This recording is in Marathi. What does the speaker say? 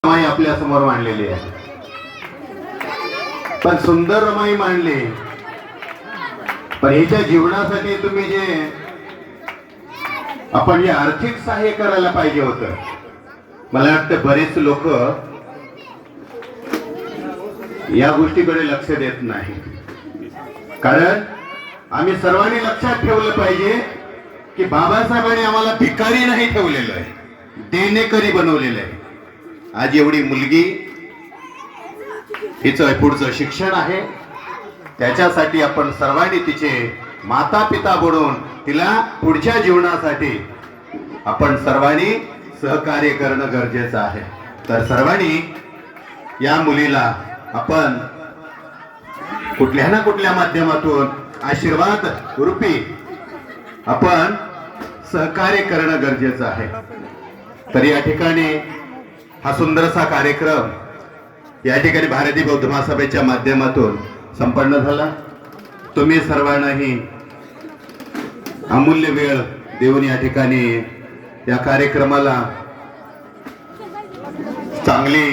रमाई आपल्या समोर मांडलेली आहे, पण सुंदर रमाई मांडली, पण हिच्या जीवनासाठी तुम्ही जे आपण जे आर्थिक सहाय्य करायला पाहिजे होतं, मला वाटतं बरेच लोक या गोष्टीकडे लक्ष देत नाही. कारण आम्ही सर्वांनी लक्षात ठेवलं पाहिजे की बाबासाहेबांनी आम्हाला भिकारी नाही ठेवलेलं आहे, देणेकरी बनवलेलं आहे. आज एवढी मुलगी, हिचं पुढचं शिक्षण आहे, त्याच्यासाठी आपण सर्वांनी तिचे माता पिता बनून तिला पुढच्या जीवनासाठी आपण सर्वांनी सहकार्य करणं गरजेचं आहे. तर सर्वांनी या मुलीला आपण कुठल्या ना कुठल्या माध्यमातून आशीर्वाद रूपी आपण सहकार्य करणं गरजेचं आहे. तर या ठिकाणी हा सुंदरसा कार्यक्रम या ठिकाणी भारतीय बौद्ध महासभेच्या माध्यमातून संपन्न झाला. तुम्ही सर्वांनाही अमूल्य वेळ देऊन या ठिकाणी या कार्यक्रमाला चांगली